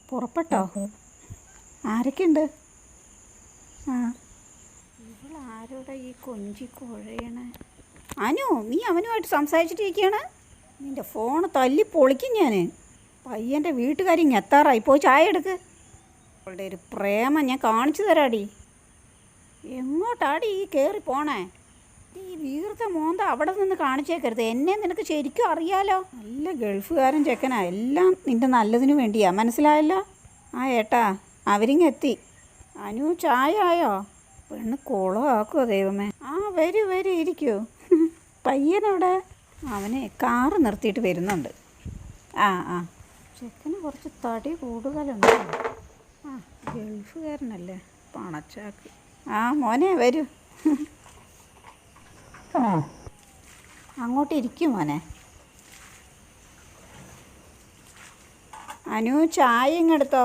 പുറപ്പെട്ടോ? ആരൊക്കെയുണ്ട്? ആ, ഇവളാരോടാ ഈ കൊഞ്ചി കുഴയണേ? അനു, നീ അവനുമായിട്ട് സംസാരിച്ചിട്ടിരിക്കുകയാണ്? നിൻ്റെ ഫോണ് തല്ലി പൊളിക്കും ഞാൻ. പയ്യൻ്റെ വീട്ടുകാരി എത്താറായി, പോയി ചായ എടുക്ക്. അവളുടെ ഒരു പ്രേമം ഞാൻ കാണിച്ചു തരാടി. എങ്ങോട്ടാടി ഈ കയറി പോണേ? ഈ വീർത്ത മോന്ത അവിടെ നിന്ന് കാണിച്ചേക്കരുത്. എന്നെ നിനക്ക് ശരിക്കും അറിയാലോ. നല്ല ഗൾഫുകാരൻ ചെക്കനാ. എല്ലാം നിൻ്റെ നല്ലതിനു വേണ്ടിയാ, മനസ്സിലായല്ലോ? ആ ഏട്ടാ, അവരിങ്ങെത്തി. അനു, ചായ ആയോ? പെണ്ണ് കുളമാക്കുമോ ദൈവമേ. ആ, വരൂ വരൂ, ഇരിക്കൂ. പയ്യനവിടെ? അവനെ കാറ് നിർത്തിയിട്ട് വരുന്നുണ്ട്. ആ ആ, ചെക്കന് കുറച്ച് തടി കൂടുതലുണ്ട്. ആ, ഗൾഫുകാരനല്ലേ, പണച്ചാക്ക്. ആ മോനെ, വരൂ. അങ്ങോട്ട് ഇരിക്കും മോനെ. അനു, ചായ ഇങ്ങെടുത്തോ.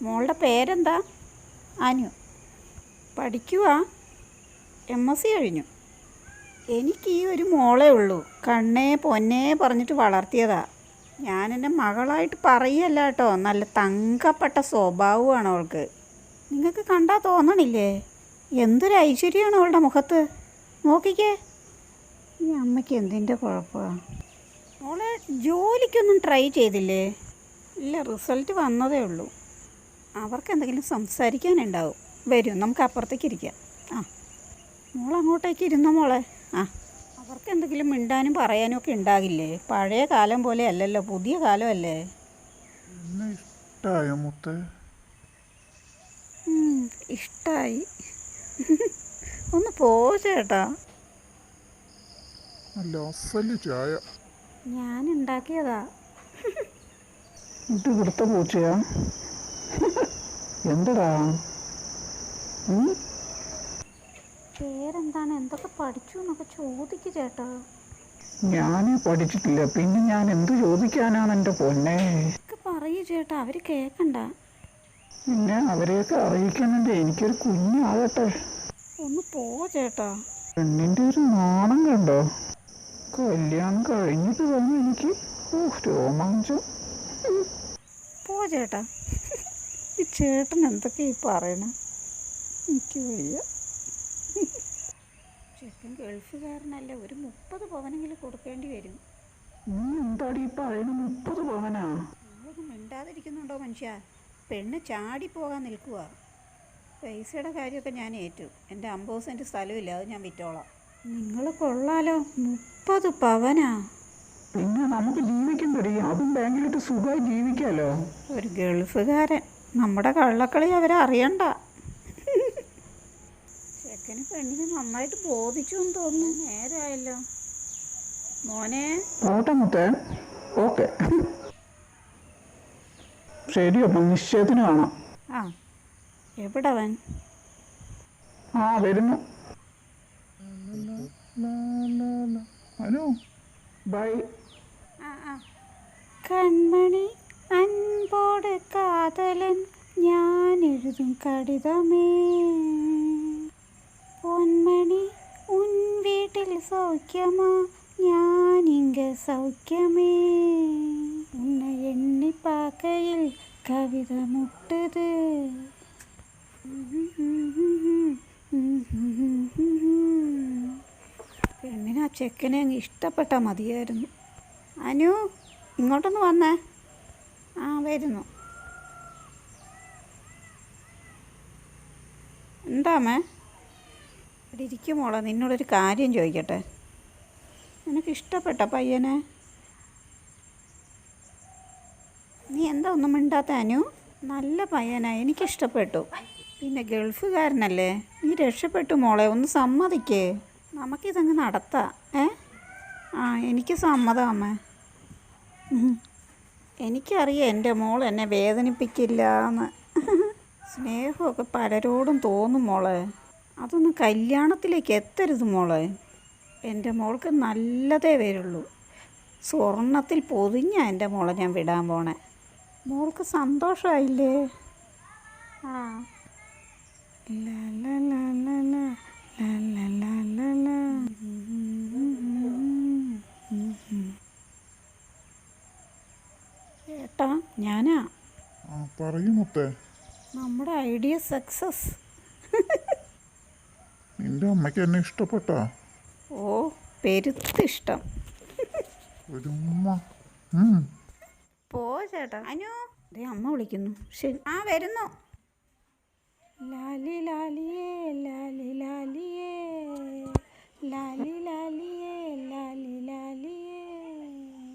മോളുടെ പേരെന്താ? അനു. പഠിക്കുവാ? MSc കഴിഞ്ഞു. എനിക്ക് ഈ ഒരു മോളേ ഉള്ളൂ. കണ്ണേ പൊന്നേ പറഞ്ഞിട്ട് വളർത്തിയതാ. ഞാനെൻ്റെ മകളായിട്ട് പറയല്ല കേട്ടോ. നല്ല തങ്കപ്പെട്ട സ്വഭാവമാണ് അവൾക്ക്. നിങ്ങൾക്ക് കണ്ടാൽ തോന്നണില്ലേ എന്തൊരു ഐശ്വര്യമാണ് അവളുടെ മുഖത്ത്? നോക്കിക്കേ. ഈ അമ്മയ്ക്ക് എന്തിൻ്റെ കുഴപ്പമാണ്? മോളെ ജോലിക്കൊന്നും ട്രൈ ചെയ്തില്ലേ? ഇല്ല, റിസൾട്ട് വന്നതേ ഉള്ളൂ. അവർക്ക് എന്തെങ്കിലും സംസാരിക്കാനുണ്ടാവും. വരും, നമുക്ക് അപ്പുറത്തേക്ക് ഇരിക്കാം. ആ, മോളങ്ങോട്ടേക്ക് ഇരുന്നോ മോളെ. ആ, അവർക്ക് എന്തെങ്കിലും മിണ്ടാനും പറയാനും ഒക്കെ ഉണ്ടാകില്ലേ? പഴയ കാലം പോലെ അല്ലല്ലോ, പുതിയ കാലമല്ലേ. ഇഷ്ടായി. ഒന്ന് പോ ചേട്ടാ. ഞാൻ ഉണ്ടാക്കിയതാ. ഇവിടുത്തെ പൂച്ചയാ? എന്തടാ? പേരെന്താണ്? എന്തൊക്കെ പഠിച്ചു എന്നൊക്കെ ചോദിക്കു ചേട്ടാ. ഞാൻ പഠിച്ചിട്ടില്ല, പിന്നെ ഞാൻ എന്ത് ചോദിക്കാനാണ് എൻ്റെ പൊന്നെ. പറയൂ ചേട്ടാ, അവര് കേക്കണ്ട. പിന്നെ അവരെയൊക്കെ അറിയിക്കുന്നുണ്ട്. എനിക്കൊരു കുഞ്ഞാകട്ടെ. ഒന്ന് പോ ചേട്ടാ. പെണ്ണിൻ്റെ ഒരു നാണം കണ്ടോ? കല്യാണം കഴിഞ്ഞിട്ട് തന്നെ എനിക്ക് രോമാഞ്ചം. പോ ചേട്ടാ. ഈ ചേട്ടൻ എന്തൊക്കെയാ ഈ പറയണ? എനിക്ക് വയ്യ. ചെക്കൻ ഗൾഫുകാരനല്ലേ, ഒരു 30 പവനെങ്കിലും കൊടുക്കേണ്ടി വരും. എന്താടി പറയണ? 30 പവനാ? നമ്മളൊന്നും മിണ്ടാതിരിക്കുന്നുണ്ടോ മനുഷ്യ? പെണ്ണ് ചാടിപ്പോകാൻ നിൽക്കുക. പൈസയുടെ കാര്യമൊക്കെ ഞാൻ ഏറ്റു. എൻ്റെ 50 സെൻറ്റ് സ്ഥലമില്ല, അത് ഞാൻ വിറ്റോളാം. നിങ്ങൾ കൊള്ളാലോ, 30 പവനാ? പിന്നെ നമുക്ക് ജീവിക്കണ്ടടി, അതും ബാങ്കിലിട്ട് സുഖമായി ജീവിക്കാലോ. ഒരു ഗൾഫുകാരൻ, നമ്മുടെ കള്ളക്കളി അവരറിയണ്ട. ചെക്കന് പെണ്ണിനെ നന്നായിട്ട് ബോധിച്ചു എന്ന് തോന്നുന്നു. നേരായല്ലോ മോനെ. ഓട്ടെ മുത്തേ. ഓക്കെ, ശരി. അപ്പം നിശ്ചയത്തിന് കാണാം. ആ, എവിടവൻ? ആ, വരുന്നു. അനു, ബൈ. കൺമണി അൻപോട് കാതലൻ ഞാൻ എഴുതും കടിതമേ, പൊന്മണി ഉൻ വീട്ടിൽ സൗഖ്യമാ ഞാൻ ഇങ്ക സൗഖ്യമേ, ഉன்னை எண்ணி பார்க்கையில் കവിത മുട്ടത്. പെണ്ണിന് ആ ചെക്കനെ അങ്ങ് ഇഷ്ടപ്പെട്ടാൽ മതിയായിരുന്നു. അനു, ഇങ്ങോട്ടൊന്ന് വന്നേ. ആ, വരുന്നു. എന്താമേ? ഇവിടെ ഇരിക്കും മോളെ, നിന്നോടൊരു കാര്യം ചോദിക്കട്ടെ. നിനക്ക് ഇഷ്ടപ്പെട്ട പയ്യനെ? നീ എന്താ ഒന്നും മിണ്ടാത്ത അനു? നല്ല പയ്യനാ, എനിക്കിഷ്ടപ്പെട്ടു. പിന്നെ ഗൾഫുകാരനല്ലേ, നീ രക്ഷപ്പെട്ടു മോളെ. ഒന്ന് സമ്മതിക്കേ, നമുക്കിതങ്ങ് നടത്താം. ആ, എനിക്ക് സമ്മതം അമ്മേ. എനിക്കറിയാം എൻ്റെ മോൾ എന്നെ വേദനിപ്പിക്കില്ല എന്ന്. സ്നേഹമൊക്കെ പലരോടും തോന്നും മോളെ. അതൊന്നും കല്യാണത്തിലേക്ക് എത്തരുത് മോളെ. എൻ്റെ മോൾക്ക് നല്ലതേ വരുള്ളൂ. സ്വർണ്ണത്തിൽ പൊതിഞ്ഞ എൻ്റെ മോളെ ഞാൻ വിടാൻ പോണേ. മോൾക്ക് സന്തോഷമായില്ലേ? ആ ലാ ലാ ലാ ലാ ലാ ലാ ലാ ലാ ലാ. ഏട്ടാ ഞാനാ. പറയൂ മുത്തേ. നമ്മുടെ ഐഡിയ സക്സസ്. നിന്റെ അമ്മയ്ക്ക് എന്നെ ഇഷ്ടപ്പെട്ടാ? ഓ പെരുത്തിഷ്ടം. ഒരു ഉമ്മ. പോ ചേട്ടാ. അനു ദേ അമ്മ വിളിക്കുന്നു. ശരി ആ വരുന്നു. ലാലി ലാലിയേ ലാലി ലാലിയേ ലാലി ലാലിയേ ലാലി ലാലിയേ.